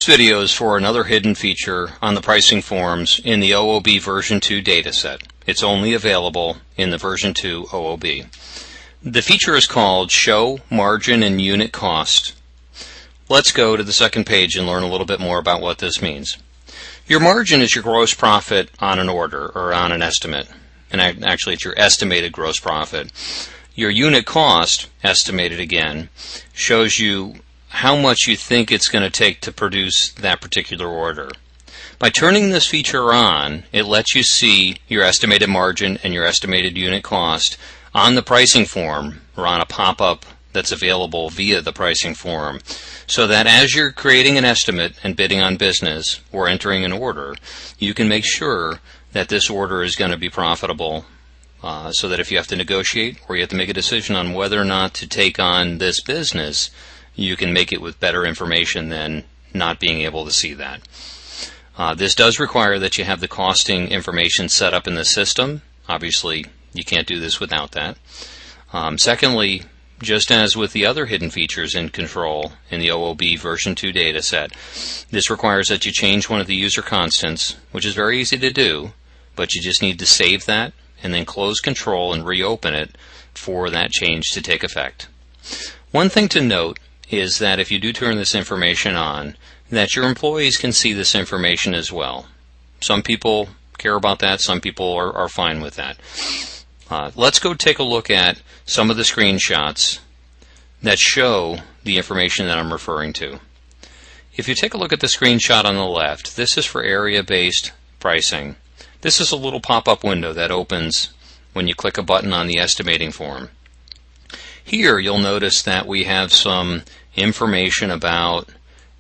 This video is for another hidden feature on the pricing forms in the OOB version 2 dataset. It's only available in the version 2 OOB. The feature is called Show Margin and Unit Cost. Let's go to the second page and learn a little bit more about what this means. Your margin is your gross profit on an order or on an estimate. And actually it's your estimated gross profit. Your unit cost, estimated again, shows you how much you think it's going to take to produce that particular order. By turning this feature on, it lets you see your estimated margin and your estimated unit cost on the pricing form or on a pop-up that's available via the pricing form, so that as you're creating an estimate and bidding on business or entering an order, you can make sure that this order is going to be profitable, so that if you have to negotiate or you have to make a decision on whether or not to take on this business, you can make it with better information than not being able to see that. This does require that you have the costing information set up in the system. Obviously, you can't do this without that. Secondly, just as with the other hidden features in Control in the OOB version 2 dataset, this requires that you change one of the user constants, which is very easy to do, but you just need to save that and then close Control and reopen it for that change to take effect. One thing to note is that if you do turn this information on, that your employees can see this information as well. Some people care about that, some people are fine with that. Let's go take a look at some of the screenshots that show the information that I'm referring to. If you take a look at the screenshot on the left, this is for area-based pricing. This is a little pop-up window that opens when you click a button on the estimating form. Here you'll notice that we have some information about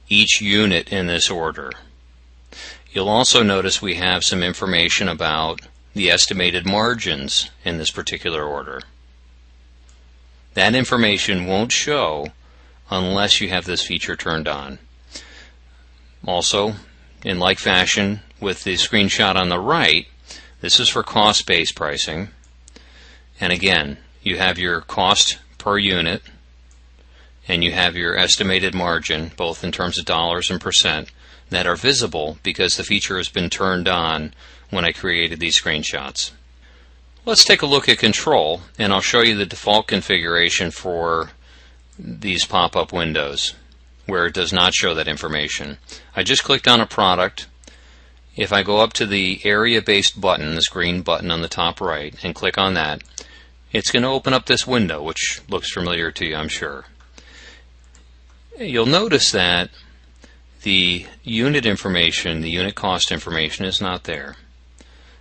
each unit in this order. You'll also notice we have some information about the estimated margins in this particular order. That information won't show unless you have this feature turned on. Also, in like fashion with the screenshot on the right, this is for cost-based pricing. And again, you have your cost per unit and you have your estimated margin, both in terms of dollars and percent, that are visible because the feature has been turned on when I created these screenshots. Let's take a look at Control, and I'll show you the default configuration for these pop-up windows where it does not show that information. I just clicked on a product. If I go up to the area-based button, this green button on the top right, and click on that, it's going to open up this window, which looks familiar to you, I'm sure. You'll notice that the unit information, the unit cost information, is not there.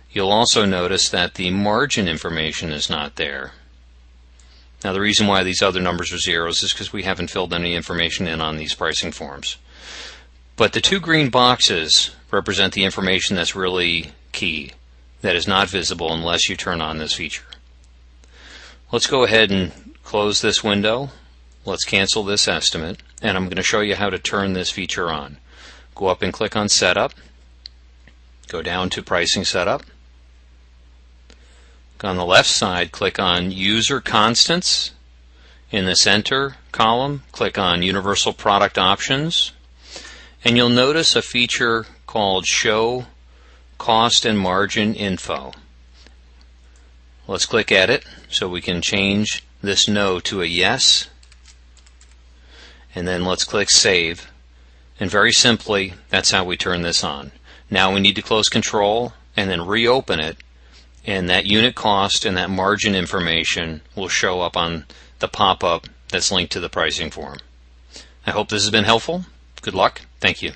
You'll also notice that the margin information is not there. Now, the reason why these other numbers are zeros is because we haven't filled any information in on these pricing forms. But the two green boxes represent the information that's really key, that is not visible unless you turn on this feature. Let's go ahead and close this window. Let's cancel this estimate, and I'm going to show you how to turn this feature on. Go up and click on Setup. Go down to Pricing Setup. On the left side, click on User Constants. In the center column, click on Universal Product Options, and you'll notice a feature called Show Cost and Margin Info. Let's click Edit so we can change this no to a yes, and then let's click Save. And very simply, that's how we turn this on. Now we need to close Control and then reopen it, and that unit cost and that margin information will show up on the pop-up that's linked to the pricing form. I hope this has been helpful. Good luck. Thank you.